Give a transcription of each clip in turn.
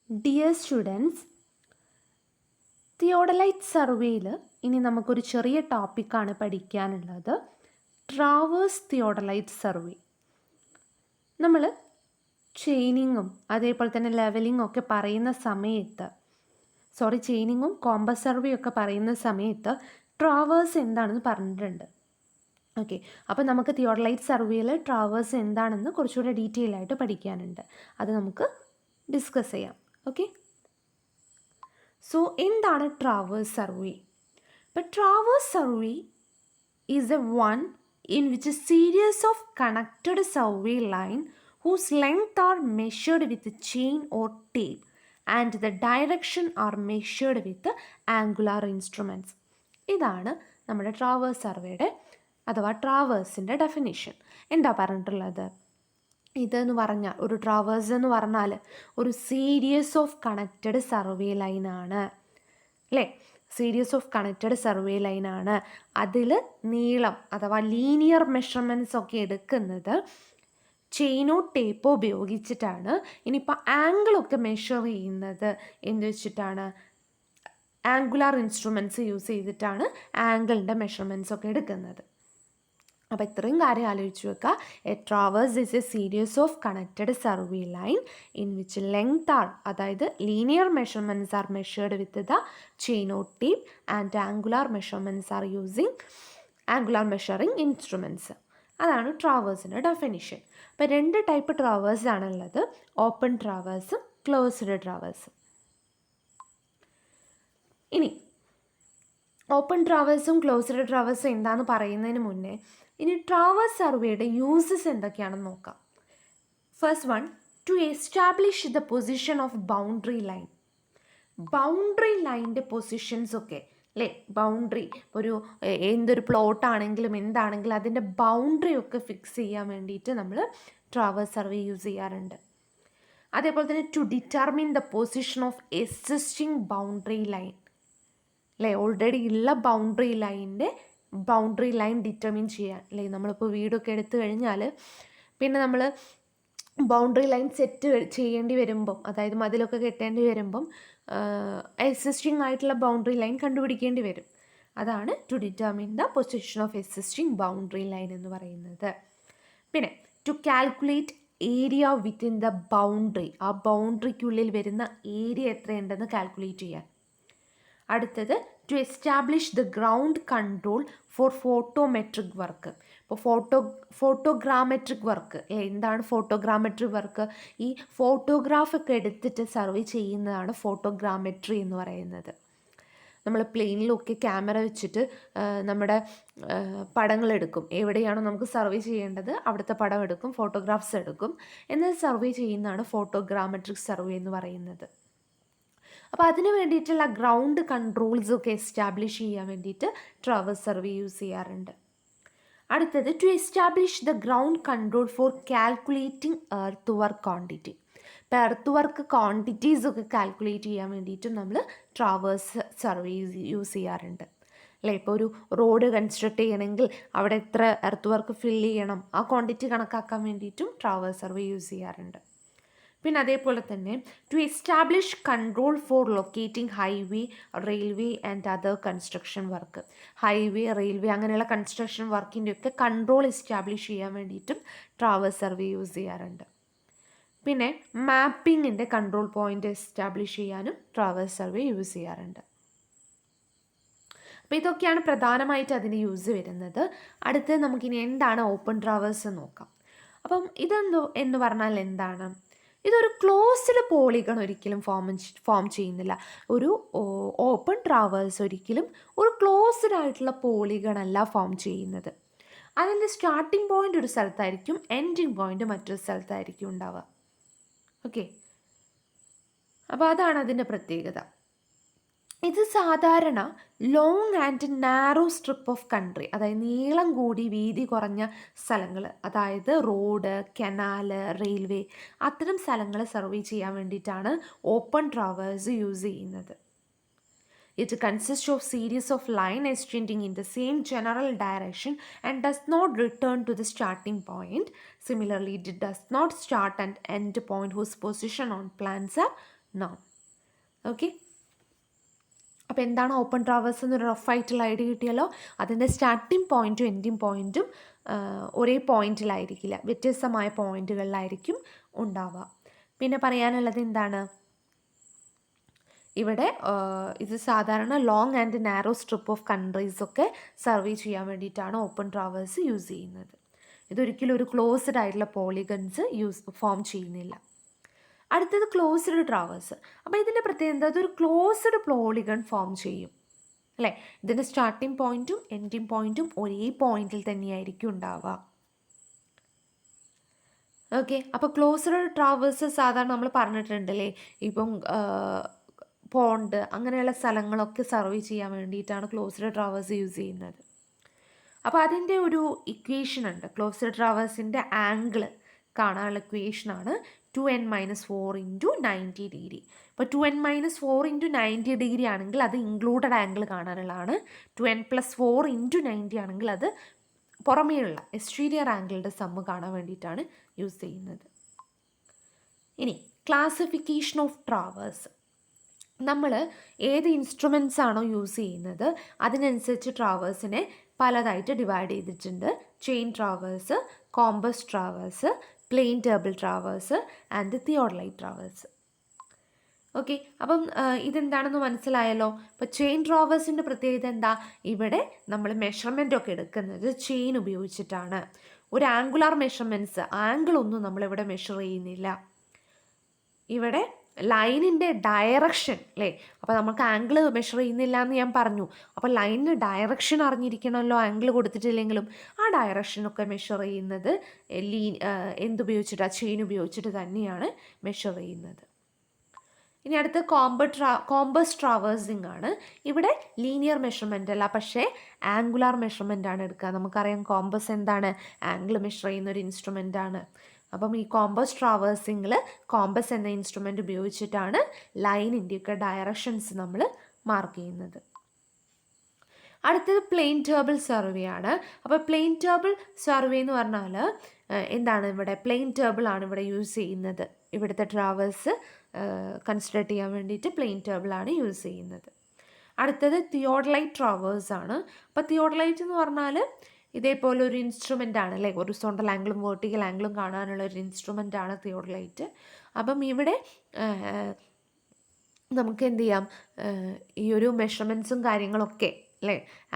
Dear students, theodolite സർവേയിൽ ഇനി നമുക്കൊരു ചെറിയ ടോപ്പിക്കാണ് പഠിക്കാനുള്ളത്. Traverse theodolite survey. നമ്മൾ ചെയിനിങ്ങും അതേപോലെ തന്നെ ലെവലിങ്ങും ഒക്കെ പറയുന്ന സമയത്ത് ചെയിനിങ്ങും കോമ്പസ് സർവേ ഒക്കെ പറയുന്ന സമയത്ത് ട്രാവേഴ്സ് എന്താണെന്ന് പറഞ്ഞിട്ടുണ്ട്. ഓക്കെ, അപ്പോൾ നമുക്ക് തിയോഡലൈറ്റ് സർവേയിൽ ട്രാവേഴ്സ് എന്താണെന്ന് കുറച്ചുകൂടെ ഡീറ്റെയിൽ ആയിട്ട് പഠിക്കാനുണ്ട്. അത് നമുക്ക് ഡിസ്കസ് ചെയ്യാം. ഓക്കെ, സോ എന്താണ് ട്രാവേഴ്സ് സർവേ? അപ്പോൾ traverse survey is A one in which a series of connected survey line whose length are measured with a chain or tape and the direction are measured with angular instruments. ഇതാണ് നമ്മുടെ traverse സർവേയുടെ അഥവാ ട്രാവേഴ്സിൻ്റെ definition. എന്താ പറഞ്ഞിട്ടുള്ളത്? ഇതെന്ന് പറഞ്ഞാൽ ഒരു traverse എന്ന് പറഞ്ഞാൽ ഒരു സീരീസ് ഓഫ് കണക്റ്റഡ് സർവേ ലൈനാണ് അല്ലേ? സീരീസ് ഓഫ് കണക്റ്റഡ് സർവേ ലൈനാണ്. അതിൽ നീളം അഥവാ ലീനിയർ മെഷർമെൻറ്റ്സ് ഒക്കെ എടുക്കുന്നത് ചെയിനോ ടേപ്പോ ഉപയോഗിച്ചിട്ടാണ്. ഇനിയിപ്പോൾ ആംഗിളൊക്കെ മെഷർ ചെയ്യുന്നത് എന്ത് വെച്ചിട്ടാണ്? ആംഗുലാർ ഇൻസ്ട്രുമെൻറ്റ്സ് യൂസ് ചെയ്തിട്ടാണ് ആംഗിളിൻ്റെ മെഷർമെൻറ്റ്സ് ഒക്കെ എടുക്കുന്നത്. അപ്പോൾ ഇത്രയും കാര്യം ആലോചിച്ച് വെക്കുക. A traverse is a series of connected survey line in which length are, അതായത് linear measurements are measured with the chain or tape and angular measurements are using angular measuring instruments. അതാണ് ട്രാവേഴ്സിൻ്റെ ഡെഫിനിഷൻ. അപ്പോൾ രണ്ട് type traverse ആണുള്ളത്, open ട്രാവേഴ്സും ക്ലോസ്ഡ് ട്രാവേഴ്സും. ഇനി ഓപ്പൺ ട്രാവേഴ്സും ക്ലോസ്ഡ് ട്രാവേഴ്സും എന്താണെന്ന് പറയുന്നതിന് മുന്നേ ഇനി ട്രാവേഴ്സ് സർവേയുടെ യൂസസ് എന്തൊക്കെയാണെന്ന് നോക്കാം. First one, to establish the position of boundary line. Boundary ലൈനിൻ്റെ പൊസിഷൻസ് ഒക്കെ അല്ലേ, ബൗണ്ടറി ഒരു എന്തൊരു പ്ലോട്ടാണെങ്കിലും എന്താണെങ്കിലും അതിൻ്റെ ബൗണ്ടറി ഒക്കെ ഫിക്സ് ചെയ്യാൻ വേണ്ടിയിട്ട് നമ്മൾ ട്രാവേഴ്സ് സർവേ യൂസ് ചെയ്യാറുണ്ട്. അതേപോലെ തന്നെ to determine the position of existing boundary line അല്ലേ, ഓൾറെഡി ഉള്ള ബൗണ്ടറി ലൈൻ ഡിറ്റർമിൻ ചെയ്യാൻ അല്ലേ. നമ്മളിപ്പോൾ വീടൊക്കെ എടുത്തു കഴിഞ്ഞാൽ പിന്നെ നമ്മൾ ബൗണ്ടറി ലൈൻ സെറ്റ് ചെയ്യേണ്ടി വരുമ്പം, അതായത് മതിലൊക്കെ കെട്ടേണ്ടി വരുമ്പം എക്സിസ്റ്റിംഗ് ആയിട്ടുള്ള ബൗണ്ടറി ലൈൻ കണ്ടുപിടിക്കേണ്ടി വരും. അതാണ് to determine the position of existing boundary line എന്ന് പറയുന്നത്. പിന്നെ to calculate area within the boundary, ആ ബൗണ്ടറിക്കുള്ളിൽ വരുന്ന ഏരിയ എത്രയുണ്ടെന്ന് കാൽക്കുലേറ്റ് ചെയ്യാൻ. അടുത്തത് to establish the ground control for photometric work. ഇപ്പോൾ ഫോട്ടോഗ്രാമെട്രിക് വർക്ക് എന്താണ്? ഫോട്ടോഗ്രാമെട്രിക് വർക്ക് ഈ ഫോട്ടോഗ്രാഫൊക്കെ എടുത്തിട്ട് സർവേ ചെയ്യുന്നതാണ് ഫോട്ടോഗ്രാമെട്രി എന്ന് പറയുന്നത്. നമ്മൾ പ്ലെയിനിലൊക്കെ ക്യാമറ വെച്ചിട്ട് നമ്മുടെ പടങ്ങളെടുക്കും. എവിടെയാണോ നമുക്ക് സർവേ ചെയ്യേണ്ടത് അവിടുത്തെ പടം എടുക്കും, ഫോട്ടോഗ്രാഫ്സ് എടുക്കും, എന്നാൽ സർവേ ചെയ്യുന്നതാണ് ഫോട്ടോഗ്രാമെട്രിക് സർവേ എന്ന് പറയുന്നത്. അപ്പോൾ അതിന് വേണ്ടിയിട്ടുള്ള ഗ്രൗണ്ട് കൺട്രോൾസൊക്കെ എസ്റ്റാബ്ലിഷ് ചെയ്യാൻ വേണ്ടിയിട്ട് ട്രാവേഴ്സ് സർവേ യൂസ് ചെയ്യാറുണ്ട്. അടുത്തത് to establish the ground control for calculating earth work quantity. ഇപ്പോൾ എർത്ത് വർക്ക് ക്വാണ്ടിറ്റീസൊക്കെ കാൽക്കുലേറ്റ് ചെയ്യാൻ വേണ്ടിയിട്ടും നമ്മൾ ട്രാവേഴ്സ് സർവേ യൂസ് ചെയ്യാറുണ്ട് അല്ലേ. ഇപ്പോൾ ഒരു റോഡ് കൺസ്ട്രക്ട് ചെയ്യണമെങ്കിൽ അവിടെ എത്ര എർത്ത് വർക്ക് ഫില്ല് ചെയ്യണം, ആ ക്വാണ്ടിറ്റി കണക്കാക്കാൻ വേണ്ടിയിട്ടും ട്രാവേഴ്സ് സർവേ യൂസ് ചെയ്യാറുണ്ട്. പിന്നെ അതേപോലെ തന്നെ to establish control for locating highway, railway and other construction work. Highway, railway അങ്ങനെയുള്ള കൺസ്ട്രക്ഷൻ വർക്കിൻ്റെയൊക്കെ കൺട്രോൾ എസ്റ്റാബ്ലിഷ് ചെയ്യാൻ വേണ്ടിയിട്ടും ട്രാവേഴ്സ് സർവേ യൂസ് ചെയ്യാറുണ്ട്. പിന്നെ മാപ്പിങ്ങിൻ്റെ കൺട്രോൾ പോയിൻ്റ് എസ്റ്റാബ്ലിഷ് ചെയ്യാനും ട്രാവേഴ്സ് സർവേ യൂസ് ചെയ്യാറുണ്ട്. അപ്പോൾ ഇതൊക്കെയാണ് പ്രധാനമായിട്ട് അതിന് യൂസ് വരുന്നത്. അടുത്ത് നമുക്കിനി എന്താണ് ഓപ്പൺ ട്രാവേഴ്സ് നോക്കാം. അപ്പം എന്ന് പറഞ്ഞാൽ എന്താണ്? ഇതൊരു ക്ലോസ്ഡ് പോളിഗൺ ഒരിക്കലും ഫോം ചെയ്യുന്നില്ല. ഒരു ഓപ്പൺ ട്രാവേഴ്സ് ഒരിക്കലും ഒരു ക്ലോസ്ഡ് ആയിട്ടുള്ള പോളിഗൺ അല്ല ഫോം ചെയ്യുന്നത്. അതിൻ്റെ സ്റ്റാർട്ടിംഗ് പോയിൻ്റ് ഒരു സ്ഥലത്തായിരിക്കും, എൻഡിങ് പോയിൻ്റ് മറ്റൊരു സ്ഥലത്തായിരിക്കും ഉണ്ടാവുക. ഓക്കെ, അപ്പോൾ അതാണ് അതിൻ്റെ പ്രത്യേകത. ഇത് സാധാരണ long and narrow strip of country, അതായത് നീളം കൂടി വീതി കുറഞ്ഞ സ്ഥലങ്ങൾ, അതായത് റോഡ്, കനാല്, റെയിൽവേ അത്തരം സ്ഥലങ്ങൾ സർവേ ചെയ്യാൻ വേണ്ടിയിട്ടാണ് ഓപ്പൺ ട്രാവേഴ്സ് യൂസ് ചെയ്യുന്നത്. It consist of series of line extending in the same general direction and does not return to the starting point. Similarly it does not start and end point whose position on plans are known. Okay, അപ്പോൾ എന്താണ് open traverse എന്നൊരു റഫായിട്ടുള്ള idea കിട്ടിയല്ലോ. അതിൻ്റെ starting പോയിൻറ്റും ending പോയിൻറ്റും ഒരേ പോയിൻറ്റിലായിരിക്കില്ല, വ്യത്യസ്തമായ പോയിൻറ്റുകളിലായിരിക്കും ഉണ്ടാവുക. പിന്നെ പറയാനുള്ളത് എന്താണ്, ഇവിടെ ഇത് സാധാരണ long and narrow strip of കൺട്രീസൊക്കെ സർവേ ചെയ്യാൻ വേണ്ടിയിട്ടാണ് ഓപ്പൺ ട്രാവേഴ്സ് യൂസ് ചെയ്യുന്നത്. ഇതൊരിക്കലും ഒരു ക്ലോസ്ഡ് ആയിട്ടുള്ള പോളിഗൺസ് ഫോം ചെയ്യുന്നില്ല. അടുത്തത് ക്ലോസ്ഡ് ട്രാവേഴ്സ്. അപ്പോൾ ഇതിൻ്റെ പ്രത്യേകത എന്താ, ഇതൊരു ക്ലോസ്ഡ് പോളിഗൺ ഫോം ചെയ്യും അല്ലേ. ഇതിൻ്റെ സ്റ്റാർട്ടിംഗ് പോയിൻറ്റും എൻഡിങ് പോയിൻറ്റും ഒരേ പോയിൻറ്റിൽ തന്നെയായിരിക്കും ഉണ്ടാവുക. ഓക്കെ, അപ്പോൾ ക്ലോസ്ഡ് ട്രാവേഴ്സ് സാധാരണ നമ്മൾ പറഞ്ഞിട്ടുണ്ടല്ലേ, ഇപ്പം പോണ്ട് അങ്ങനെയുള്ള സ്ഥലങ്ങളൊക്കെ സർവേ ചെയ്യാൻ വേണ്ടിയിട്ടാണ് ക്ലോസ്ഡ് ട്രാവേഴ്സ് യൂസ് ചെയ്യുന്നത്. അപ്പോൾ അതിൻ്റെ ഒരു ഇക്വേഷൻ ഉണ്ട്, ക്ലോസ്ഡ് ട്രാവേഴ്സിൻ്റെ ആംഗിൾ കാണാനുള്ള ഇക്വേഷനാണ് 2n-4 × 90 ഡിഗ്രി. ഇപ്പോൾ 2n-4 × 90 ഡിഗ്രി ആണെങ്കിൽ അത് ഇൻക്ലൂഡഡ് ആംഗിൾ കാണാനുള്ളതാണ്. 2n+4 × 90 ആണെങ്കിൽ അത് പുറമേയുള്ള എക്സ്റ്റീരിയർ ആംഗിളുടെ സമ്മ് കാണാൻ വേണ്ടിയിട്ടാണ് യൂസ് ചെയ്യുന്നത്. ഇനി ക്ലാസിഫിക്കേഷൻ ഓഫ് ട്രാവേഴ്സ്. നമ്മൾ ഏത് ഇൻസ്ട്രുമെൻറ്റ്സ് ആണോ യൂസ് ചെയ്യുന്നത് അതിനനുസരിച്ച് ട്രാവേഴ്സിനെ പലതായിട്ട് ഡിവൈഡ് ചെയ്തിട്ടുണ്ട്. Chain traverse, compass traverse, plane table traverse and theodolite traverse. Okay, അപ്പം ഇതെന്താണെന്ന് മനസ്സിലായല്ലോ. ഇപ്പോൾ ചെയിൻ ട്രാവേഴ്സിൻ്റെ പ്രത്യേകത എന്താ, ഇവിടെ നമ്മൾ മെഷർമെൻ്റ് ഒക്കെ എടുക്കുന്നത് ചെയിൻ ഉപയോഗിച്ചിട്ടാണ്. ഒരു ആംഗുലാർ മെഷർമെൻറ്റ്സ്, ആംഗിളൊന്നും നമ്മളിവിടെ മെഷർ ചെയ്യുന്നില്ല. ഇവിടെ ലൈനിൻ്റെ ഡയറക്ഷൻ അല്ലേ, അപ്പോൾ നമുക്ക് ആംഗിൾ മെഷർ ചെയ്യുന്നില്ല എന്ന് ഞാൻ പറഞ്ഞു. അപ്പോൾ ലൈനിന് ഡയറക്ഷൻ അറിഞ്ഞിരിക്കണമല്ലോ, ആംഗിൾ കൊടുത്തിട്ടില്ലെങ്കിലും. ആ ഡയറക്ഷനൊക്കെ മെഷർ ചെയ്യുന്നത് എന്തുപയോഗിച്ചിട്ടാണ്, ചെയിൻ ഉപയോഗിച്ചിട്ട് തന്നെയാണ് മെഷർ ചെയ്യുന്നത്. ഇനി അടുത്ത് കോമ്പസ് ട്രാവേഴ്സിംഗ് ആണ്. ഇവിടെ ലീനിയർ മെഷർമെൻ്റ് അല്ല, പക്ഷേ ആംഗുലാർ മെഷർമെൻ്റ് ആണ് എടുക്കുക. നമുക്കറിയാം കോമ്പസ് എന്താണ്, ആംഗിൾ മെഷർ ചെയ്യുന്ന ഒരു ഇൻസ്ട്രുമെൻ്റ് ആണ്. അപ്പം ഈ കോമ്പസ് ട്രാവേഴ്സിങ്ങിൽ കോമ്പസ് എന്ന ഇൻസ്ട്രുമെൻ്റ് ഉപയോഗിച്ചിട്ടാണ് ലൈനിൻ്റെയൊക്കെ ഡയറക്ഷൻസ് നമ്മൾ മാർക്ക് ചെയ്യുന്നത്. അടുത്തത് പ്ലെയിൻ ടേബിൾ സർവേ ആണ്. അപ്പോൾ പ്ലെയിൻ ടേബിൾ സർവേ എന്ന് പറഞ്ഞാൽ എന്താണ്, ഇവിടെ പ്ലെയിൻ ടേബിൾ ആണ് ഇവിടെ യൂസ് ചെയ്യുന്നത്. ഇവിടുത്തെ ട്രാവേഴ്സ് കൺസിഡർ ചെയ്യാൻ വേണ്ടിയിട്ട് പ്ലെയിൻ ടേബിളാണ് യൂസ് ചെയ്യുന്നത്. അടുത്തത് തിയോഡലൈറ്റ് ട്രാവേഴ്സ് ആണ്. അപ്പോൾ തിയോഡലൈറ്റ് എന്ന് പറഞ്ഞാൽ ഇതേപോലെ ഒരു ഇൻസ്ട്രുമെൻ്റ് ആണ് അല്ലേ, ഹൊറിസോണ്ടൽ ആംഗിളും വെർട്ടിക്കൽ ആംഗിളും കാണാനുള്ള ഒരു ഇൻസ്ട്രുമെൻ്റ് ആണ് തിയോഡലൈറ്റ്. അപ്പം ഇവിടെ നമുക്ക് എന്ത് ചെയ്യാം, ഈ ഒരു മെഷർമെൻറ്റ്സും കാര്യങ്ങളൊക്കെ അല്ലേ,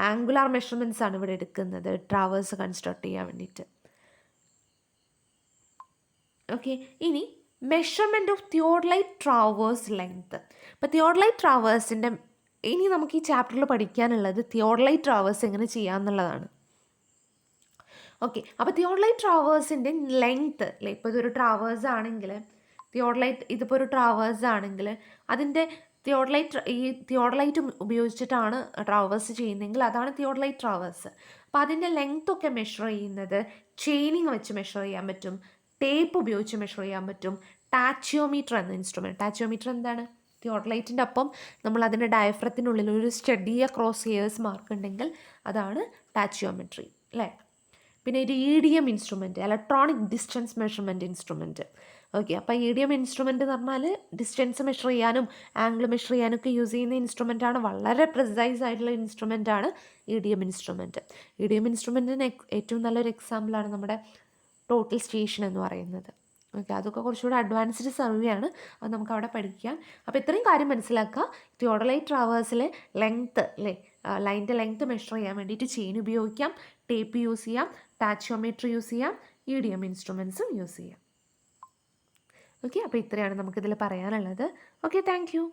ആംഗുലാർ മെഷർമെൻറ്റ്സ് ആണ് ഇവിടെ എടുക്കുന്നത് ട്രാവേഴ്സ് കൺസ്ട്രക്ട് ചെയ്യാൻ വേണ്ടിയിട്ട്. ഓക്കെ, ഇനി measurement of theodolite traverse length. ഇപ്പോൾ തിയോഡലൈറ്റ് ട്രാവേഴ്സിൻ്റെ ഇനി നമുക്ക് ഈ ചാപ്റ്ററിൽ പഠിക്കാനുള്ളത് തിയോഡലൈറ്റ് ട്രാവേഴ്സ് എങ്ങനെ ചെയ്യാമെന്നുള്ളതാണ്. ഓക്കെ, അപ്പോൾ തിയോഡലൈറ്റ് ട്രാവേഴ്സിൻ്റെ ലെങ്ത്ത് അല്ലേ, ഇപ്പോൾ ഇതൊരു ട്രാവേഴ്സ് ആണെങ്കിൽ ഇതിപ്പോൾ ഒരു ട്രാവേഴ്സ് ആണെങ്കിൽ അതിൻ്റെ തിയോഡലൈറ്റ് ഉപയോഗിച്ചിട്ടാണ് ട്രാവേഴ്സ് ചെയ്യുന്നതെങ്കിൽ അതാണ് തിയോഡലൈറ്റ് ട്രാവേഴ്സ്. അപ്പോൾ അതിൻ്റെ ലെങ്ത്തൊക്കെ മെഷർ ചെയ്യുന്നത് ചെയിനിങ് വെച്ച് മെഷർ ചെയ്യാൻ പറ്റും, ടേപ്പ് ഉപയോഗിച്ച് മെഷർ ചെയ്യാൻ പറ്റും. ടാച്ചിയോമീറ്റർ എന്ന ഇൻസ്ട്രുമെൻറ്റ്, ടാച്ചിയോമീറ്റർ എന്താണ്, തിയോഡലൈറ്റിൻ്റെ ഒപ്പം നമ്മൾ അതിൻ്റെ ഡയഫ്രത്തിനുള്ളിൽ ഒരു സ്റ്റഡിയ ക്രോസ് ഇയേഴ്സ് മാർക്ക് ഉണ്ടെങ്കിൽ അതാണ് ടാച്ചിയോമെട്രി അല്ലേ. പിന്നെ ഒരു EDM instrument, electronic distance measurement instrument. Okay, അപ്പോൾ EDM ഇൻസ്ട്രുമെൻറ്റ് എന്ന് പറഞ്ഞാൽ ഡിസ്റ്റൻസ് മെഷർ ചെയ്യാനും ആംഗിൾ മെഷർ ചെയ്യാനൊക്കെ യൂസ് ചെയ്യുന്ന ഇൻസ്ട്രുമെൻ്റാണ്. വളരെ പ്രിസൈസ് ആയിട്ടുള്ള ഇൻസ്ട്രുമെൻ്റാണ് EDM ഇൻസ്ട്രുമെൻറ്റ്. EDM ഇൻസ്ട്രുമെൻറ്റിന് ഏറ്റവും നല്ലൊരു എക്സാമ്പിളാണ് നമ്മുടെ ടോട്ടൽ സ്റ്റേഷൻ എന്ന് പറയുന്നത്. ഓക്കെ, അതൊക്കെ കുറച്ചുകൂടെ അഡ്വാൻസ്ഡ് സർവേ ആണ്, അത് നമുക്ക് അവിടെ പഠിക്കാം. അപ്പോൾ ഇത്രയും കാര്യം മനസ്സിലാക്കുക. തിയോഡലൈറ്റ് ട്രാവേഴ്സിലെ ലെങ്ത്ത് അല്ലേ, ലൈനിൻ്റെ ലെങ്ത്ത് മെഷർ ചെയ്യാൻ വേണ്ടിയിട്ട് ചെയിൻ ഉപയോഗിക്കാം, ടേപ്പ് യൂസ് ചെയ്യാം, ടാച്ചിയോമീറ്റർ യൂസ് ചെയ്യാം, EDM ഇൻസ്ട്രുമെൻറ്റ്സും യൂസ് ചെയ്യാം. ഓക്കെ, അപ്പോൾ ഇത്രയാണ് നമുക്കിതിൽ പറയാനുള്ളത്. Okay, thank you.